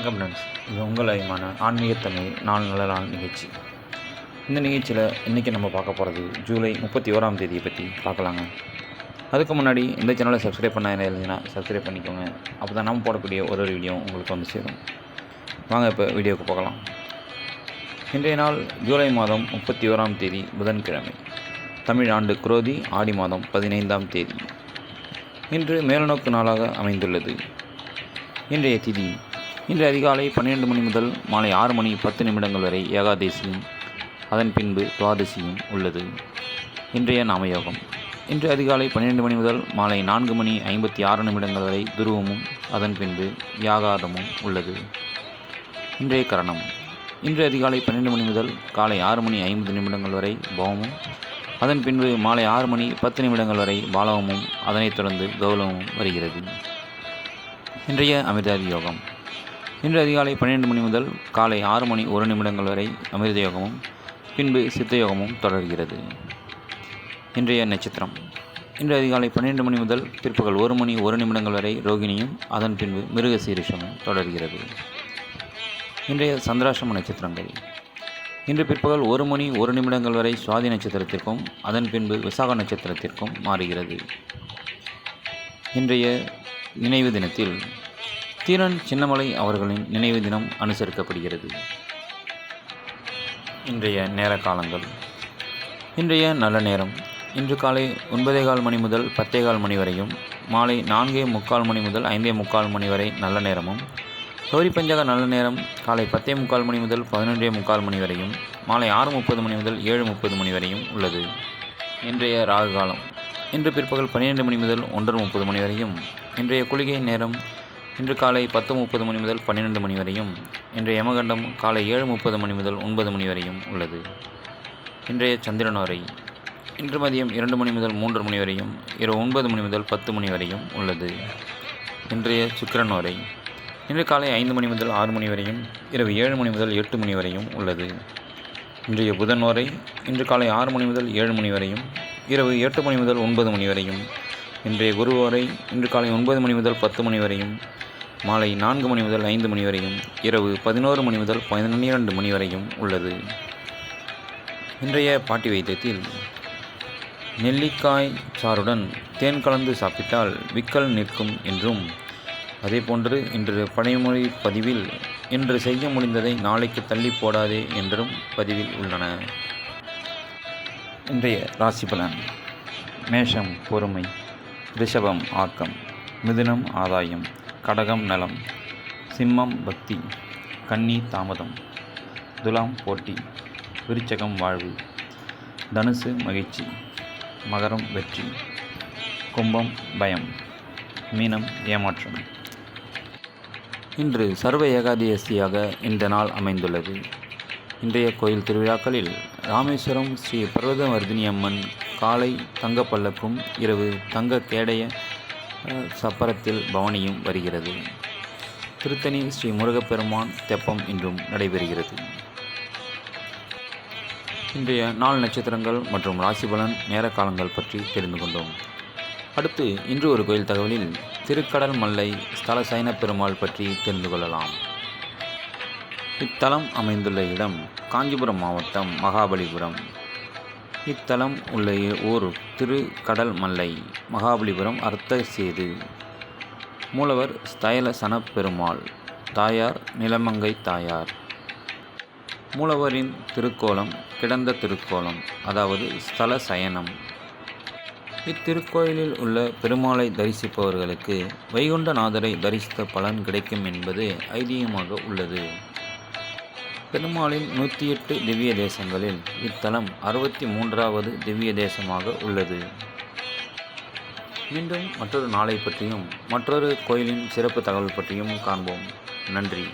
வணக்கம் ஃப்ரெண்ட்ஸ். இது உங்கள் அபிமான ஆன்மீக தமிழ் நாள் நல்ல நாள் நிகழ்ச்சி. இந்த நிகழ்ச்சியில் இன்றைக்கி நம்ம பார்க்க போகிறது ஜூலை 31ஆம் தேதியை பற்றி பார்க்கலாங்க. அதுக்கு முன்னாடி இந்த சேனலை சப்ஸ்கிரைப் பண்ண இருந்தீங்கன்னா சப்ஸ்கிரைப் பண்ணிக்கோங்க. அப்போ தான் நம்ம போடக்கூடிய ஒரு வீடியோ உங்களுக்கு வந்து சேரும். வாங்க இப்போ வீடியோவுக்கு போகலாம். இன்றைய நாள் ஜூலை மாதம் 31ஆம் தேதி புதன்கிழமை. தமிழ் ஆண்டு குரோதி ஆடி மாதம் 15ஆம் தேதி. இன்று மேல்நோக்கு நாளாக அமைந்துள்ளது. இன்றைய திதி இன்று அதிகாலை 12 மணி முதல் மாலை 6 மணி 10 நிமிடங்கள் வரை ஏகாதசியும் அதன் பின்பு துவாதசியும் உள்ளது. இன்றைய நாமயோகம் இன்று அதிகாலை 12 மணி முதல் மாலை 4 மணி 56 நிமிடங்கள் வரை துருவமும் அதன் பின்பு யாகாதமும் உள்ளது. இன்றைய கரணம் இன்று அதிகாலை 12 மணி முதல் காலை 6 மணி 50 நிமிடங்கள் வரை பவமும் அதன் பின்பு மாலை 6 மணி 10 நிமிடங்கள் வரை பாலவமும் அதனைத் தொடர்ந்து கௌலவமும் வருகிறது. இன்றைய அமிர்தாதி யோகம் இன்று அதிகாலை 12 மணி முதல் காலை 6 மணி 1 நிமிடங்கள் வரை அமிர்த யோகமும் பின்பு சித்த யோகமும் தொடர்கிறது. இன்றைய நட்சத்திரம் இன்று அதிகாலை 12 மணி முதல் பிற்பகல் 1 மணி 1 நிமிடங்கள் வரை ரோகிணியும் அதன் பின்பு மிருகசீரிஷமும் தொடர்கிறது. இன்றைய சந்திராசிரம நட்சத்திரங்கள் இன்று பிற்பகல் 1 மணி 1 நிமிடங்கள் வரை சுவாதி நட்சத்திரத்திற்கும் அதன் பின்பு விசாக நட்சத்திரத்திற்கும் மாறுகிறது. இன்றைய நினைவு தினத்தில் தீரன் சின்னமலை அவர்களின் நினைவு தினம் அனுசரிக்கப்படுகிறது. இன்றைய நேர காலங்கள் இன்றைய நல்ல நேரம் இன்று காலை 9:15 மணி முதல் 10:15 மணி வரையும், மாலை 4:45 மணி முதல் 5:45 மணி வரை நல்ல நேரமும், கௌரி பஞ்சக நல்ல நேரம் காலை 10:45 மணி முதல் 11:45 மணி வரையும், மாலை 6:30 மணி முதல் 7:30 மணி வரையும் உள்ளது. இன்றைய ராகு காலம் இன்று பிற்பகல் 12 மணி முதல் 1:30 மணி வரையும், இன்றைய குளிகை நேரம் இன்று காலை 10:30 மணி முதல் 12 மணி வரையும், இன்றைய யமகண்டம் காலை 7:30 மணி முதல் 9 மணி வரையும் உள்ளது. இன்றைய சந்திரனோரை இன்று மதியம் 2 மணி முதல் 3 மணி வரையும், இரவு 9 மணி முதல் 10 மணி வரையும் உள்ளது. இன்றைய சுக்கிரனோரை இன்று காலை 5 மணி முதல் 6 மணி வரையும், இரவு 7 மணி முதல் 8 மணி வரையும் உள்ளது. இன்றைய புதனோரை இன்று காலை 6 மணி முதல் 7 மணி வரையும், இரவு 8 மணி முதல் 9 மணி வரையும். இன்றைய குருவோரை இன்று காலை 9 மணி முதல் 10 மணி வரையும், மாலை 4 மணி முதல் 5 மணி வரையும், இரவு 11 மணி முதல் 12 மணி வரையும் உள்ளது. இன்றைய பாட்டி வைத்தியத்தில் நெல்லிக்காய் சாறுடன் தேன் கலந்து சாப்பிட்டால் விக்கல் நிற்கும் என்றும், அதேபோன்று இன்று பழையமொழி பதிவில் இன்று செய்ய முடிந்ததை நாளைக்கு தள்ளி போடாதே என்றும் பதிவில் உள்ளன. இன்றைய ராசி பலன்: மேஷம் பொறுமை, ரிஷபம் ஆக்கம், மிதுனம் ஆதாயம், கடகம் நலம், சிம்மம் பக்தி, கன்னி தாமதம், துலாம் போட்டி, விருச்சகம் வாழ்வு, தனுசு மகிழ்ச்சி, மகரம் வெற்றி, கும்பம் பயம், மீனம் ஏமாற்றம். இன்று சர்வ ஏகாதசியாக இந்த நாள் அமைந்துள்ளது. இன்றைய கோயில் திருவிழாக்களில் ராமேஸ்வரம் ஸ்ரீ பர்வதவர்தினி அம்மன் காலை தங்க பல்லக்கும், இரவு தங்க கேடய சப்பரத்தில் பவனியும் வருகிறது. திருத்தணி ஸ்ரீ முருகப்பெருமான் தெப்பம் இன்றும் நடைபெறுகிறது. இன்றைய நாள் நட்சத்திரங்கள் மற்றும் ராசிபலன் நேர காலங்கள் பற்றி தெரிந்து கொண்டோம். அடுத்து இன்று ஒரு கோயில் தகவலில் திருக்கடல் மல்லை ஸ்தல சைன பெருமாள் பற்றி தெரிந்து கொள்ளலாம். இத்தலம் அமைந்துள்ள இடம் காஞ்சிபுரம் மாவட்டம் மகாபலிபுரம். இத்தலம் உள்ள ஊர் திருக்கடல் மல்லை, மகாபலிபுரம் அர்த்த சேது. மூலவர் ஸ்தல சன பெருமாள், தாயார் நிலமங்கை தாயார். மூலவரின் திருக்கோலம் கிடந்த திருக்கோலம், அதாவது ஸ்தல சயனம். இத்திருக்கோயிலில் உள்ள பெருமாளை தரிசிப்பவர்களுக்கு வைகுண்டநாதரை தரிசித்த பலன் கிடைக்கும் என்பது ஐதீகமாக உள்ளது. பெருமாளின் 108 திவ்ய தேசங்களில் இத்தலம் 63வது திவ்ய தேசமாக உள்ளது. மீண்டும் மற்றொரு நாளை பற்றியும் மற்றொரு கோயிலின் சிறப்பு தகவல் பற்றியும் காண்போம். நன்றி.